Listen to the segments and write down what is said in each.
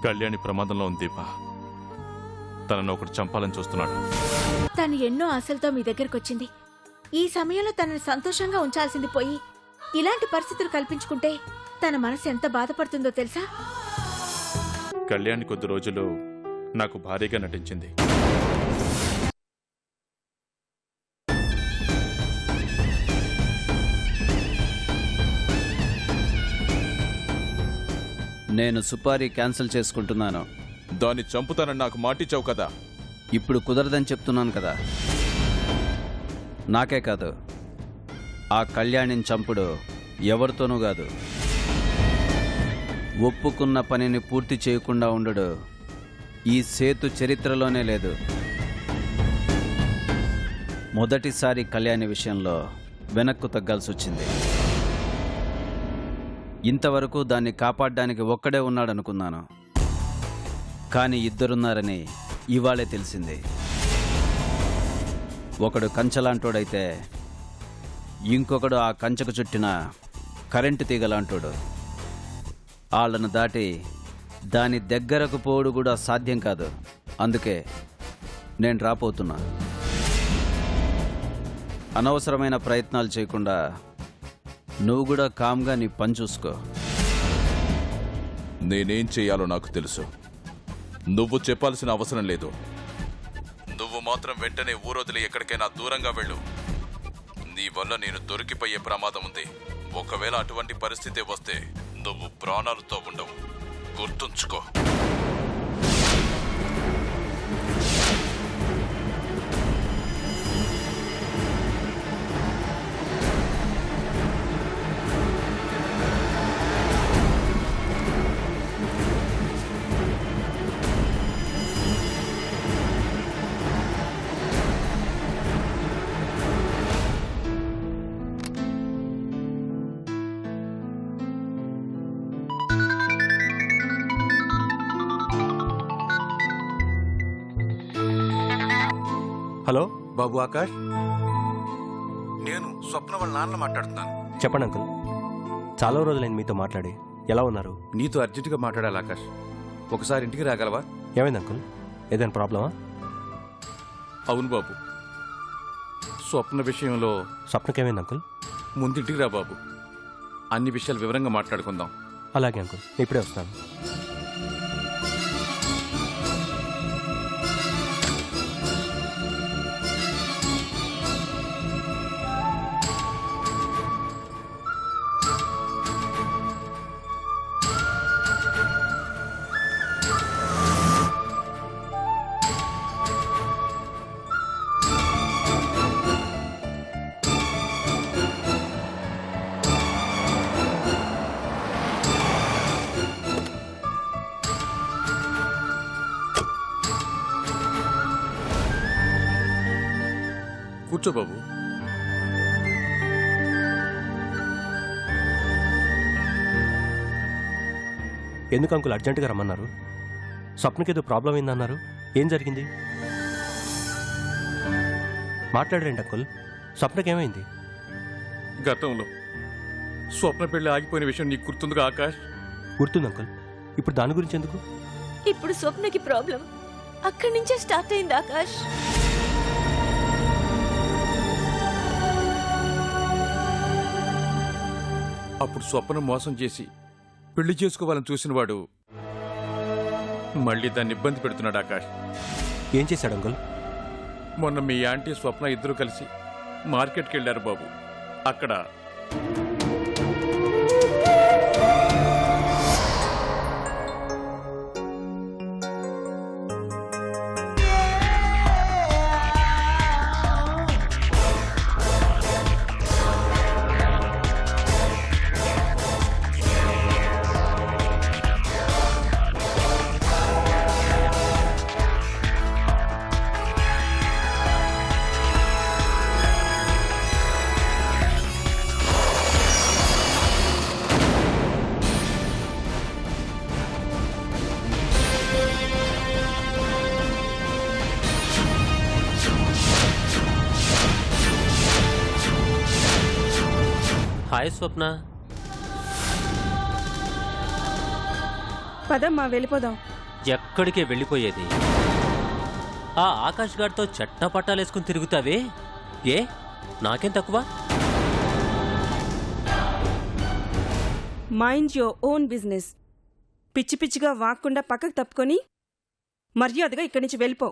కళ్యాణి ప్రమాదంలో ఉంది దీప. తనను ఒకటి చంపాలని చూస్తున్నాడు. తను ఎన్నో ఆశలతో మీ దగ్గరకు వచ్చింది. ఈ సమయంలో తనని సంతోషంగా ఉంచాల్సింది పోయి ఇలాంటి పరిస్థితులు కల్పించుకుంటే తన మనసు ఎంత బాధపడుతుందో తెలుసా? కళ్యాణి కొద్ది రోజులు నాకు భారీగా నటించింది. నేను సుపారీ క్యాన్సిల్ చేసుకుంటున్నాను. దాన్ని చంపుతానని నాకు మాటిచ్చావు కదా. ఇప్పుడు కుదరదని చెప్తున్నాను కదా. నాకే కాదు, ఆ కళ్యాణిని చంపుడు ఎవరితోనూ కాదు. ఒప్పుకున్న పనిని పూర్తి చేయకుండా ఉండడు ఈ సేతు చరిత్రలోనే లేదు. మొదటిసారి కళ్యాణి విషయంలో వెనక్కు తగ్గాల్సి వచ్చింది. ఇంతవరకు దాన్ని కాపాడడానికి ఒక్కడే ఉన్నాడనుకున్నాను, కానీ ఇద్దరున్నారని ఇవాళే తెలిసింది. ఒకడు కంచెలాంటోడైతే ఇంకొకడు ఆ కంచెకు చుట్టిన కరెంటు తీగలాంటోడు. వాళ్ళను దాటి దాని దగ్గరకు పోవడు కూడా సాధ్యం కాదు. అందుకే నేను రాపోతున్నా. అనవసరమైన ప్రయత్నాలు చేయకుండా నువ్వు కూడా కామ్గా నీ పని చూసుకో. నేనేం చేయాలో నాకు తెలుసు. నువ్వు చెప్పాల్సిన అవసరం లేదు. నువ్వు మాత్రం వెంటనే ఊరొదిలి ఎక్కడికైనా దూరంగా వెళ్ళు. నీ వల్ల నేను దొరికిపోయే ప్రమాదం ఉంది. ఒకవేళ అటువంటి పరిస్థితి వస్తే నువ్వు ప్రాణాలతో ఉండవు, గుర్తుంచుకో. హలో బాబు ఆకాష్, నేను స్వప్న వాళ్ళ నాన్న మాట్లాడుతున్నాను. చెప్పండి అంకుల్. చాలా రోజులైంది మీతో మాట్లాడి. ఎలా ఉన్నారు? నీతో అర్జెంటుగా మాట్లాడాలి ఆకాష్. ఒకసారి ఇంటికి రాగలవా? ఏమైంది అంకుల్? ఏదైనా ప్రాబ్లమా? అవును బాబు, స్వప్న విషయంలో. స్వప్నకేమైంది అంకుల్? ముందింటికి రా బాబు, అన్ని విషయాలు వివరంగా మాట్లాడుకుందాం. అలాగే అంకుల్, ఇప్పుడే వస్తాను. కూర్చో బాబు. ఎందుకు అంకుల్ అర్జెంటుగా రమ్మన్నారు? స్వప్నకి ఏదో ప్రాబ్లం అయిందన్నారు. ఏం జరిగింది? మాట్లాడరేంటి అంకుల్? స్వప్నకేమైంది? గతంలో స్వప్న పెళ్లి ఆగిపోయిన విషయం నీకు గుర్తుందిగా ఆకాష్? గుర్తుంది అంకుల్. ఇప్పుడు దాని గురించి ఎందుకు? ఇప్పుడు స్వప్నకి ప్రాబ్లం అక్కడి నుంచే స్టార్ట్ అయింది ఆకాష్. అప్పుడు స్వప్న మోసం చేసి పెళ్లి చేసుకోవాలని చూసినవాడు మళ్ళీ దాన్ని ఇబ్బంది పెడుతున్నాడు ఆకాష్. ఏం చేశాడు అంకుల్? మొన్న మీ ఆంటీ స్వప్న ఇద్దరు కలిసి మార్కెట్కి వెళ్ళారు బాబు. అక్కడ హాయ్ స్వప్న. పదమ్మా వెళ్ళిపోదాం. ఎక్కడికే వెళ్ళిపోయేది? ఆ ఆకాష్ గారితో చట్టా పట్టాలేసుకుని తిరుగుతావే, ఏ నాకేం తక్కువ? Mind your own business. పిచ్చి పిచ్చిగా వాక్కుండా పక్కకు తప్పుకొని మర్యాదగా ఇక్కడి నుంచి వెళ్ళిపో.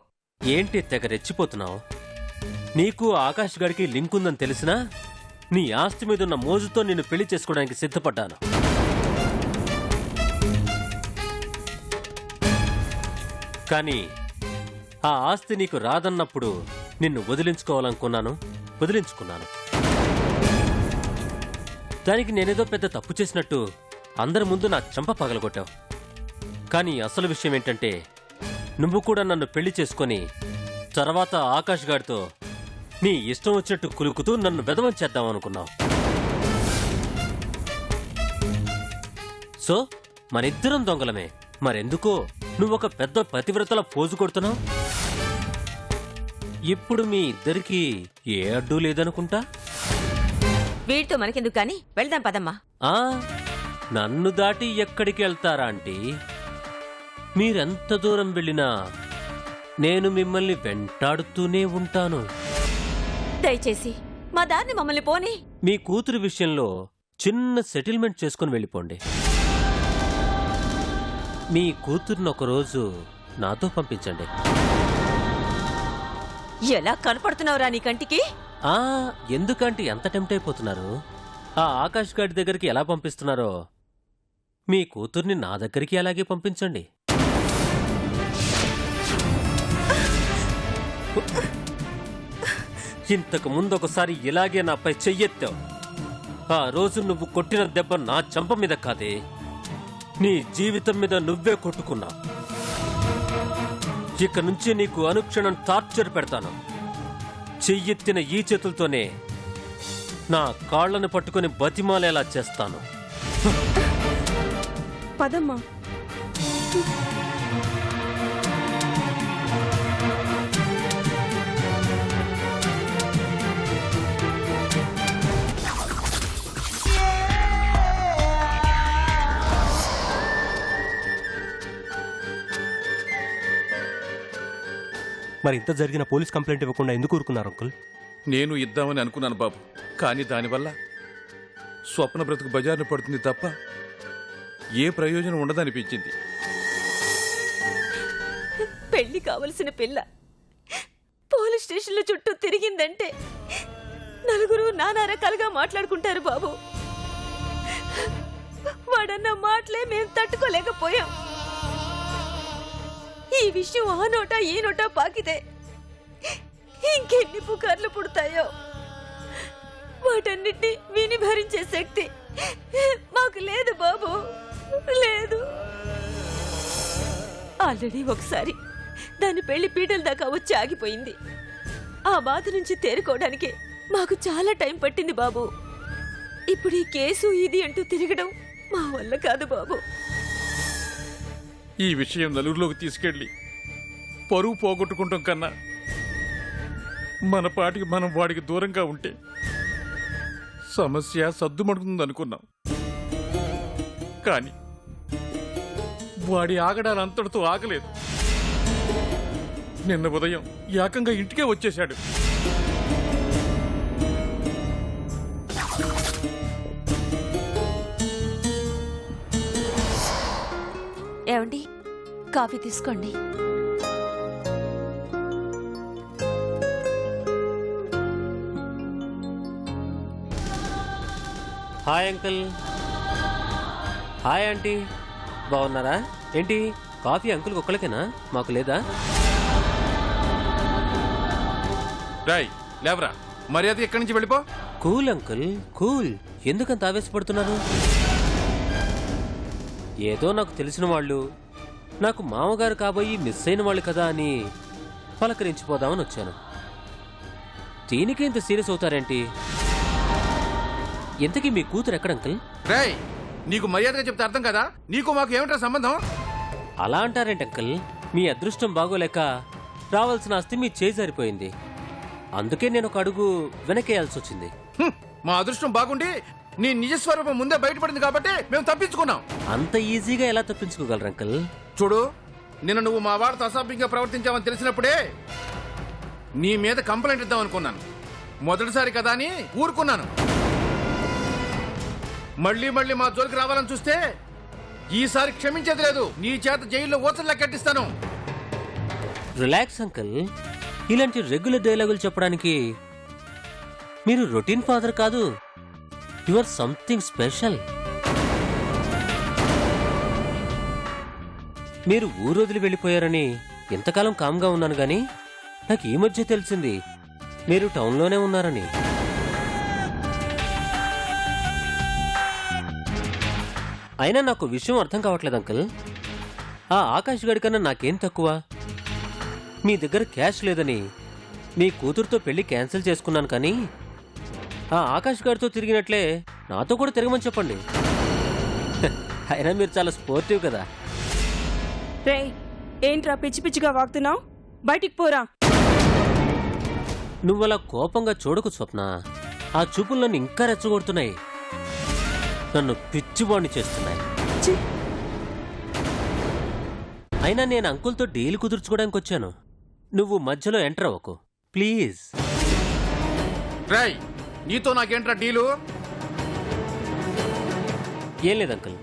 ఏంటి తెగ రెచ్చిపోతున్నావు? నీకు ఆకాష్ గారికి లింక్ ఉందని తెలిసినా నీ ఆస్తి మీదున్న మోజుతో నిన్ను పెళ్లి చేసుకోవడానికి సిద్ధపడ్డాను. కానీ ఆ ఆస్తి నీకు రాదన్నప్పుడు నిన్ను వదిలించుకున్నాను. దానికి నేనేదో పెద్ద తప్పు చేసినట్టు అందరి ముందు నా చెంప పగలగొట్టావు. కానీ అసలు విషయం ఏంటంటే నువ్వు కూడా నన్ను పెళ్లి చేసుకొని తర్వాత ఆకాష్ గారితో నీ ఇష్టం వచ్చినట్టు కులుకుతూ నన్ను బెదవం చేద్దామనుకున్నావు. సో మనిద్దరం దొంగలమే. మరెందుకో నువ్వొక పెద్ద పతివ్రతల పోజు కొడుతున్నావు. ఇప్పుడు మీ ఇద్దరికి ఏ అడ్డు లేదనుకుంటా. వీడితో మనకెందుకు కానీ వెళ్దాం పదమ్మా. ఆ నన్ను దాటి ఎక్కడికి వెళ్తారా ఆంటీ? మీరెంత దూరం వెళ్ళినా నేను మిమ్మల్ని వెంటాడుతూనే ఉంటాను. దయచేసి మా దారిని మమ్మల్ని పోనీ. మీ కూతురు విషయంలో చిన్న సెటిల్మెంట్ చేసుకుని వెళ్ళిపోండి. మీ కూతుర్ని ఒకరోజు నాతో పంపించండి. ఎలా కనపడుతున్నావురా నీ కంటికి? ఎందుకంటే ఎంత టెంప్ట్ అయిపోతున్నారు? ఆ ఆకాష్ గారి దగ్గరికి ఎలా పంపిస్తున్నారో మీ కూతుర్ని నా దగ్గరికి అలాగే పంపించండి. ఇంతకు ముందు ఒకసారి ఇలాగే నాపై చెయ్యెత్తావు. ఆ రోజు నువ్వు కొట్టిన దెబ్బ నా చంప మీద కాదే, నీ జీవితం మీద నువ్వే కొట్టుకున్నావు. ఇక నుంచి నీకు అనుక్షణం టార్చర్ పెడతాను. చెయ్యెత్తిన ఈ చేతులతోనే నా కాళ్లను పట్టుకుని బతిమాలేలా చేస్తాను. పదమ్మా. మరి ఇంత జరిగిన పోలీస్ కంప్లైంట్ ఇవ్వకుండా ఎందుకు ఊరుకున్నారు అంకుల్? నేను ఇద్దామని అనుకున్నాను బాబు, కానీ దానివల్ల స్వప్న బ్రతుకు బజార్ను పడుతుంది తప్ప ఏ ప్రయోజనం ఉండదనిపించింది. పెళ్లి కావలసిన పిల్ల పోలీస్ స్టేషన్ల చుట్టూ తిరిగిందంటే నలుగురు నానా రకాలుగా మాట్లాడుకుంటారు బాబు. వాడన్న మాటలే మేం తట్టుకోలేకపోయాం. ఈ విషయం ఆ నోటా ఈ నోటా పాకితే ఇంకెన్ని పుకార్లు పుడతాయో. వాటన్నిటినీ విని భరించే శక్తి మాకు లేదు బాబు, లేదు. ఆల్రెడీ ఒకసారి దాని పెళ్లి పీటల దాకా వచ్చి ఆగిపోయింది. ఆ బాధ నుంచి తేరుకోవడానికి మాకు చాలా టైం పట్టింది బాబు. ఇప్పుడు ఈ కేసు ఇది అంటూ తిరగడం మా వల్ల కాదు బాబు. ఈ విషయం నలుగురిలోకి తీసుకెళ్ళి పరువు పోగొట్టుకుంటాం కన్నా మన పాటికి మనం వాడికి దూరంగా ఉంటే సమస్య సద్దుమడుతుందనుకున్నాం. కానీ వాడి ఆగడాలు అంతటితో ఆగలేదు. నిన్న ఉదయం ఏకంగా ఇంటికే వచ్చేశాడు. ఏమండి, కాఫీ తీసుకోండి. Hi uncle. Hi aunty. బాగున్నారా? ఏంటి కాఫీ అంకుల్కి ఒక్కళ్ళకేనా? మాకు లేదా? రాయ్ లేవరా, మర్యాద ఎక్కడి నుంచి వెళ్ళిపో. Cool uncle, cool. ఎందుకంత ఆవేశపడుతున్నారు? ఏదో నాకు తెలిసిన వాళ్ళు, నాకు మామగారు కాబోయి మిస్ అయిన వాళ్ళు కదా అని పలకరించిపోదామని వచ్చాను. దీనికి ఇంత సీరియస్ అవుతారేంటి? ఇంతకీ మీ కూతురు ఎక్కడ అంకుల్? రాయ్, నీకు మర్యాదగా చెప్తే అర్థం కదా. నీకు మాకు ఏమిటా సంబంధం? అలా అంటారేంటి అంకుల్? మీ అదృష్టం బాగోలేక రావాల్సిన ఆస్తి మీ చేయి సరిపోయింది. అందుకే నేను ఒక అడుగు వెనకేయాల్సి వచ్చింది. మా అదృష్టం బాగుండి నీ నిజస్వరూపం ముందే బయటపడింది కాబట్టి మేము తప్పించుకున్నాం. అంత ఈజీగా ఎలా తప్పించుకోగలరు అంకుల్? చూడు, నిన్న నువ్వు మా వాడితో అసభ్యంగా ప్రవర్తించావని తెలిసినప్పుడే నీ మీద కంప్లైంట్ ఇద్దాం అనుకున్నాను. మొదటిసారి కదా అని ఊరుకున్నాను. మళ్ళీ మళ్ళీ మా జోలికి రావాలని చూస్తే ఈసారి క్షమించేది లేదు. నీ చేత జైల్లో ఓచర్లా కట్టిస్తాను. Relax uncle. ఇలాంటి రెగ్యులర్ డైలాగులు చెప్పడానికి మీరు రొటీన్ ఫాదర్ కాదు, యు ఆర్ సంథింగ్ స్పెషల్. మీరు ఊరొదిలి వెళ్ళిపోయారని ఎంతకాలం కామ్గా ఉన్నాను గాని నాకు ఈ మధ్య తెలిసింది మీరు టౌన్లోనే ఉన్నారని. అయినా నాకు విషయం అర్థం కావట్లేదు అంకుల్. ఆ ఆకాష్ గడి కన్నా నాకేం తక్కువ? మీ దగ్గర క్యాష్ లేదని మీ కూతురుతో పెళ్లి క్యాన్సిల్ చేసుకున్నాను, కానీ ఆ ఆకాష్ గారితో తిరిగినట్లే నాతో కూడా తిరగమని చెప్పండి. అయినా మీరు చాలా స్పోర్టివ్ కదా. రే, ఏంట్రా పిచ్చి పిచ్చిగా వాగుతున్నావు? బయటికి పోరా. నువ్వలా కోపంగా చూడకు స్వప్న. ఆ చూపులు నన్ను ఇంకా రెచ్చగొడుతున్నాయి, నన్ను పిచ్చివాణ్ణి చేస్తున్నాయి. ఛీ! అయినా నేను అంకుల్తో డీల్ కుదుర్చుకోవడానికి వచ్చాను. నువ్వు మధ్యలో ఎంటర్ అవ్వకు ప్లీజ్. రేయ్, నీతో నాకేంట్రా డీలు? ఏం లేదు అంకుల్,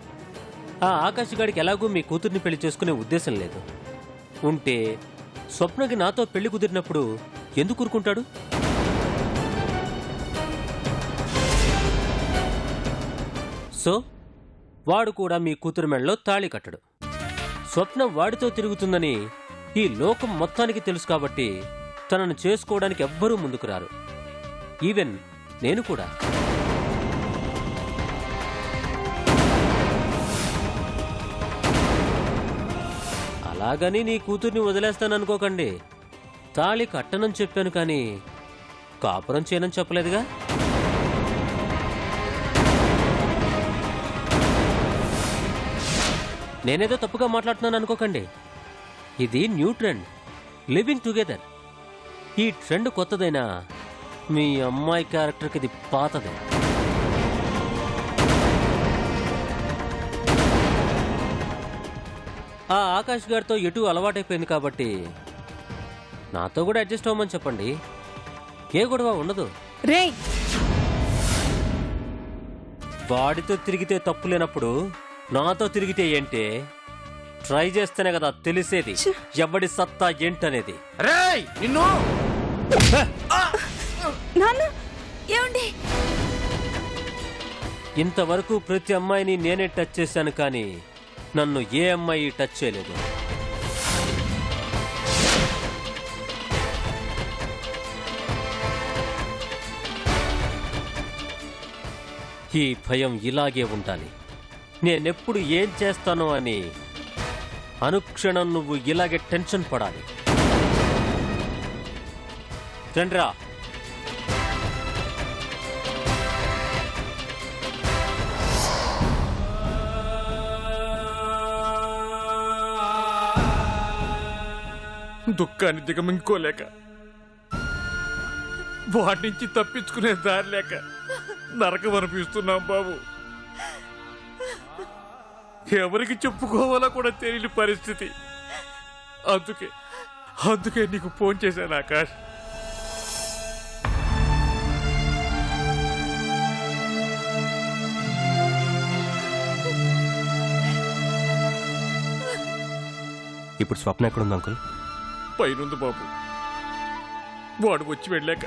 ఆ ఆకాష్ గాడికి ఎలాగూ మీ కూతుర్ని పెళ్లి చేసుకునే ఉద్దేశం లేదు. ఉంటే స్వప్నకి నాతో పెళ్లి కుదిరినప్పుడు ఎందుకు ఊరుకుంటాడు? సో వాడు కూడా మీ కూతురు మెడలో తాళి కట్టడు. స్వప్న వాడితో తిరుగుతుందని ఈ లోకం మొత్తానికి తెలుసు కాబట్టి తనను చేసుకోవడానికి ఎవ్వరూ ముందుకు రారు, ఈవెన్ నేను కూడా. అలాగని నీ కూతుర్ని వదిలేస్తాననుకోకండి. తాళి కట్టనని చెప్పాను కానీ కాపురం చేయనని చెప్పలేదుగా. నేనేదో తప్పుగా మాట్లాడుతున్నాను అనుకోకండి. ఇది న్యూ ట్రెండ్, లివింగ్ టుగెదర్. ఈ ట్రెండ్ కొత్తదైనా మీ అమ్మాయి క్యారెక్టర్కి ఇది పాతదే. ఆ ఆకాష్ గారితో ఎటు అలవాటైపోయింది కాబట్టి నాతో కూడా అడ్జస్ట్ అవ్వమని చెప్పండి, ఏ గొడవ ఉండదు. రే, వాడితో తిరిగితే తప్పు లేనప్పుడు నాతో తిరిగితే ఏంటే? ట్రై చేస్తేనే కదా తెలిసేది ఎవడి సత్తా ఏంటనేది. రేయ్, నిన్ను! నాన్న ఏమండి? ఇంతవరకు ప్రతి అమ్మాయిని నేనే టచ్ చేశాను, కానీ నన్ను ఏ అమ్మాయి టచ్ చేయలేదు. ఈ భయం ఇలాగే ఉండాలి. నేనెప్పుడు ఏం చేస్తానో అని అనుక్షణం నువ్వు ఇలాగే టెన్షన్ పడాలి. రండ్రా. దుఃఖాన్ని దిగమించుకోలేక, వాటి నుంచి తప్పించుకునే దారి లేక నరకం అనిపిస్తున్నాం బాబు. ఎవరికి చెప్పుకోవాలో కూడా తెలియని పరిస్థితి. అందుకే నీకు ఫోన్ చేశాను ఆకాష్. ఇప్పుడు స్వప్న ఎక్కడుంది అంకుల్? పైనుంది బాబు. వాడు వచ్చి వెళ్ళాక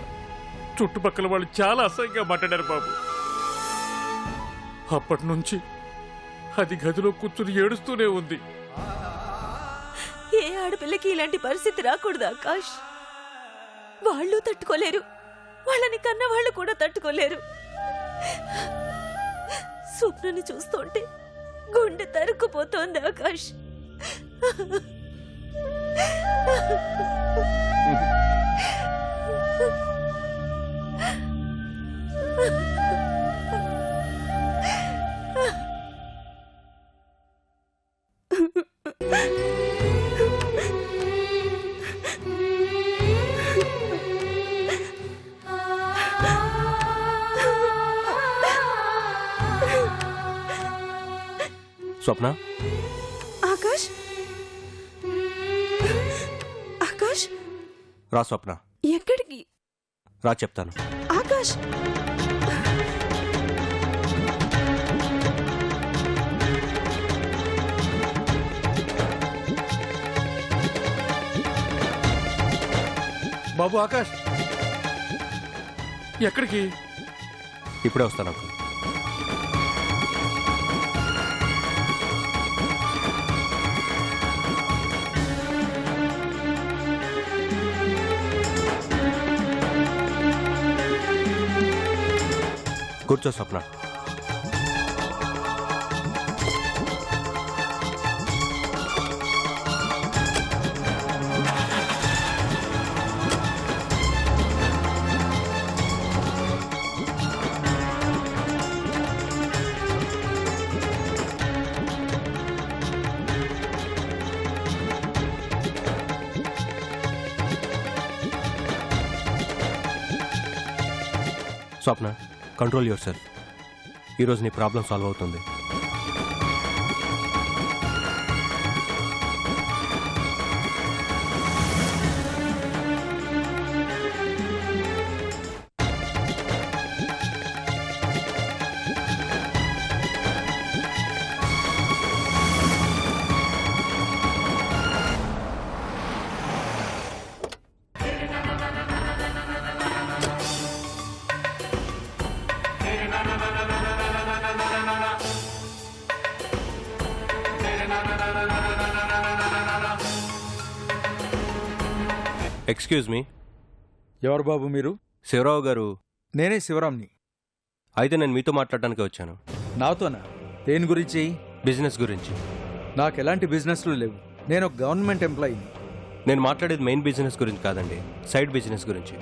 చుట్టుపక్కల వాళ్ళు చాలా అసహ్యంగా మాట్లాడారు బాబు. అప్పటి నుంచి అది గదిలో కూర్చుని ఏడుస్తూనే ఉంది. ఏ ఆడపిల్లకి ఇలాంటి పరిస్థితి రాకూడదు ఆకాష్. వాళ్ళు తట్టుకోలేరు, వాళ్ళని కన్న వాళ్ళు కూడా తట్టుకోలేరు. స్వప్నని చూస్తుంటే గుండె తరుక్కుపోతోంది ఆకాష్. స్వప్న ఆకాష్ ఆకాష్ రా స్వప్న, ఎక్కడికి? రా చెప్తాను. ఆకాష్ బాబు ఆకాష్, ఎక్కడికి? ఇప్పుడే వస్తాను అంకుల్. కూర్చో స్వప్న. స్వప్న, కంట్రోల్ యువర్ సెల్ఫ్. ఈరోజు నీ ప్రాబ్లం సాల్వ్ అవుతుంది. Excuse me. ఎవరు బాబు మీరు? శివరావు గారు. నేనే శివరాంని. అయితే నేను మీతో మాట్లాడడానికి వచ్చాను. నాతోనా? దేని గురించి? బిజినెస్ గురించి. నాకు ఎలాంటి బిజినెస్లు లేవు. నేను ఒక గవర్నమెంట్ ఎంప్లాయీని. నేను మాట్లాడేది మెయిన్ బిజినెస్ గురించి కాదండి, సైడ్ బిజినెస్ గురించి.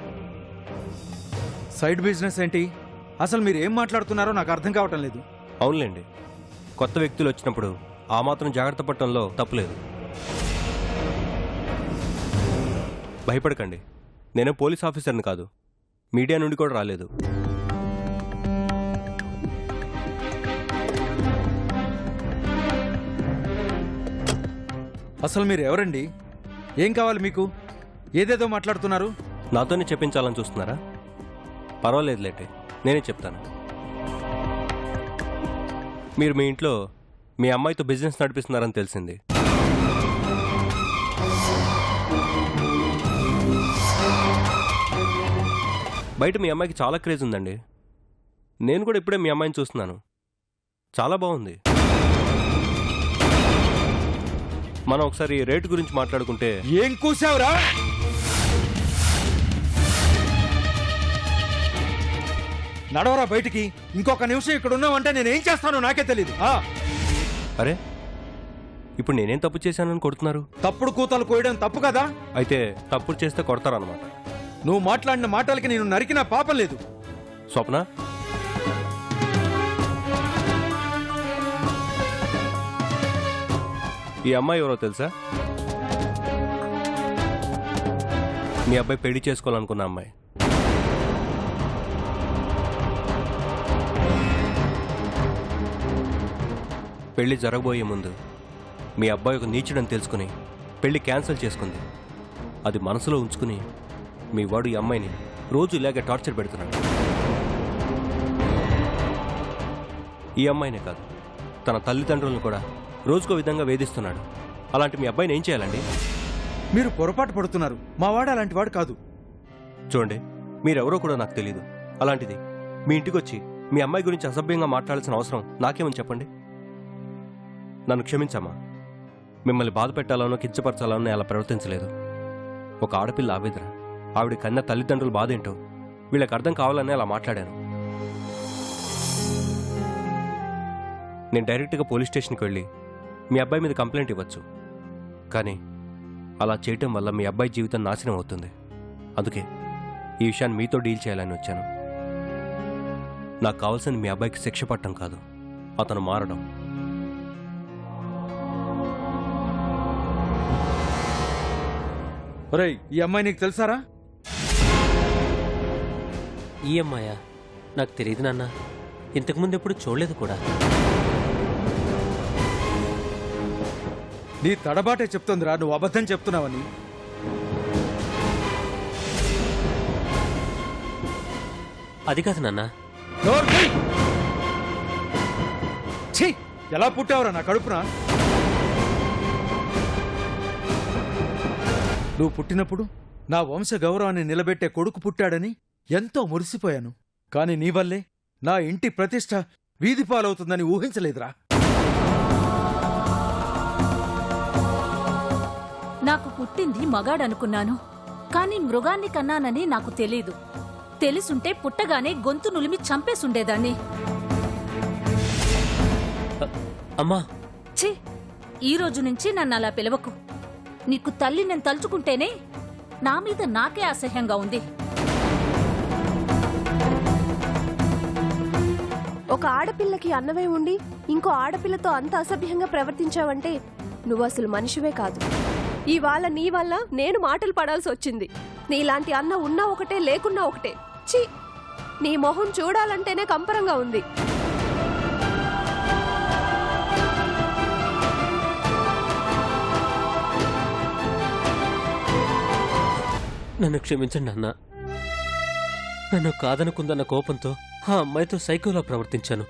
సైడ్ బిజినెస్ ఏంటి? అసలు మీరు ఏం మాట్లాడుతున్నారో నాకు అర్థం కావటం లేదు. అవునులేండి, కొత్త వ్యక్తులు వచ్చినప్పుడు ఆ మాత్రం జాగ్రత్త పడటంలో తప్పులేదు. భయపడకండి, నేను పోలీస్ ఆఫీసర్ని కాదు, మీడియా నుండి కూడా రాలేదు. అసలు మీరు ఎవరండి? ఏం కావాలి మీకు? ఏదేదో మాట్లాడుతున్నారు. నాతోనే చెప్పించాలని చూస్తున్నారా? పర్వాలేదులేండి, నేనే చెప్తాను. మీరు మీ ఇంట్లో మీ అమ్మాయితో బిజినెస్ నడిపిస్తున్నారని తెలిసింది. బయట మీ అమ్మాయికి చాలా క్రేజ్ ఉందండి. నేను కూడా ఇప్పుడే మీ అమ్మాయిని చూస్తున్నాను, చాలా బాగుంది. మనం ఒకసారి రేటు గురించి మాట్లాడుకుంటే. ఏం కూసావురా? నడవరా బయటికి. ఇంకొక నిమిషం ఇక్కడ ఉన్నావంటే నేనేం చేస్తానో నాకే తెలీదు. అరే, ఇప్పుడు నేనేం తప్పు చేశానని కొడుతున్నారు? తప్పుడు కూతలు కోయడం తప్పు కదా? అయితే తప్పుడు చేస్తే కొడతారన్నమాట. నువ్వు మాట్లాడిన మాటలకి నేను నరికిన పాపం లేదు. స్వప్న, ఈ అమ్మాయి ఎవరో తెలుసా? మీ అబ్బాయి పెళ్లి చేసుకోవాలనుకున్న అమ్మాయి. పెళ్లి జరగబోయే ముందు మీ అబ్బాయి ఒక నీచుడని తెలుసుకుని పెళ్లి క్యాన్సిల్ చేసుకుంది. అది మనసులో ఉంచుకుని మీ వాడు ఈ అమ్మాయిని రోజు ఇలాగే టార్చర్ పెడుతున్నాడు. ఈ అమ్మాయినే కాదు, తన తల్లిదండ్రులను కూడా రోజుకో విధంగా వేధిస్తున్నాడు. అలాంటి మీ అబ్బాయిని ఏం చేయాలండి? మీరు పొరపాటు పడుతున్నారు. మా వాడు అలాంటి వాడు కాదు. చూడండి, మీరెవరో కూడా నాకు తెలీదు. అలాంటిది మీ ఇంటికి వచ్చి మీ అమ్మాయి గురించి అసభ్యంగా మాట్లాడాల్సిన అవసరం నాకేమని చెప్పండి. నన్ను క్షమించమ్మా, మిమ్మల్ని బాధ పెట్టాలనో కించపరచాలనో అలా ప్రవర్తించలేదు. ఒక ఆడపిల్ల ఆవేదన, ఆవిడ కన్న తల్లిదండ్రుల బాధ ఏంటో వీళ్ళకి అర్థం కావాలని అలా మాట్లాడాను. నేను డైరెక్ట్గా పోలీస్ స్టేషన్కి వెళ్ళి మీ అబ్బాయి మీద కంప్లైంట్ ఇవ్వచ్చు, కానీ అలా చేయటం వల్ల మీ అబ్బాయి జీవితం నాశనం అవుతుంది. అందుకే ఈ విషయాన్ని మీతో డీల్ చేయాలని వచ్చాను. నాకు కావాల్సింది మీ అబ్బాయికి శిక్ష పట్టడం కాదు, అతను మారడం. ఒరేయ్, ఈ అమ్మాయి నీకు తెలుసారా? ఈ అమ్మాయా? నాకు తెలియదు నాన్న, ఇంతకుముందు ఎప్పుడు చూడలేదు కూడా. నీ తడబాటే చెప్తుందిరా నువ్వు అబద్ధం చెప్తున్నావని. అది కాదు నాన్న. నోరు మూయ్! ఛీ! ఎలా పుట్టావురా నా కడుపున? నువ్వు పుట్టినప్పుడు నా వంశ గౌరవాన్ని నిలబెట్టే కొడుకు పుట్టాడని ఎంతో మురిసిపోయాను. కాని నీ వల్లే నా ఇంటి ప్రతిష్ట వీధి పాలవుతుందని ఊహించలేదురా. నాకు పుట్టింది మగాడనుకున్నాను, కాని మృగాన్ని కన్నానని నాకు తెలీదు. తెలుసుంటే పుట్టగానే గొంతు నులిమి చంపేసుండేదాన్ని. అమ్మా, ఛీ! ఈ రోజు నుంచి నన్ను అలా పిలవకు. నీకు తల్లి నేను తలుచుకుంటేనే నా మీద నాకే అసహ్యంగా ఉంది. ఒక ఆడపిల్లకి అన్నమే ఉండి ఇంకో ఆడపిల్లతో అంత అసభ్యంగా ప్రవర్తించావంటే నువ్వు అసలు మనిషివే కాదు. ఇవాళ నీ వల్ల నేను మాటలు పడాల్సి వచ్చింది. నీలాంటి అన్న ఉన్నా ఒకటే, లేకున్నా ఒకటే. ఛీ! నీ మొహం చూడాలంటేనే కంపరంగా ఉంది. నన్ను క్షమించండి నాన్న. నన్ను కాదనుకుందన్న కోపంతో ఆ అమ్మాయితో సైకోలా ప్రవర్తించాను.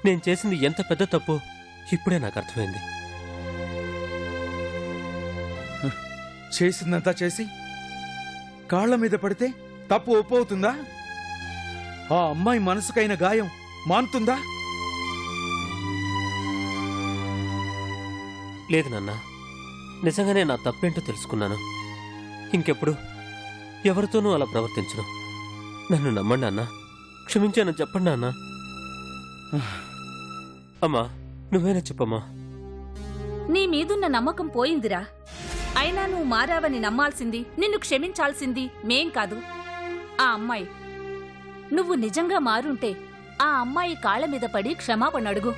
నేను చేసింది ఎంత పెద్ద తప్పు ఇప్పుడే నాకు అర్థమైంది. చేసిందంతా చేసి కాళ్ల మీద పడితే తప్పు ఒప్పవుతుందా? ఆ అమ్మాయి మనసుకైన గాయం మానుతుందా? లేదు నాన్న, నిజంగానే నా తప్పేంటో తెలుసుకున్నాను. ఇంకెప్పుడు ఎవరితోనూ అలా ప్రవర్తించను. నన్ను నమ్మండి అన్నా, క్షమించానని చెప్పండి అన్నా. అమ్మా, నువ్వేనా చెప్పమ్మా. నీ మీదున్న నమ్మకం పోయిందిరా. అయినా నువ్వు మారావని నమ్మాల్సింది, నిన్ను క్షమించాల్సింది మేం కాదు, ఆ అమ్మాయి. నువ్వు నిజంగా మారుంటే ఆ అమ్మాయి కాళ్ల మీద పడి క్షమాపణ అడుగు.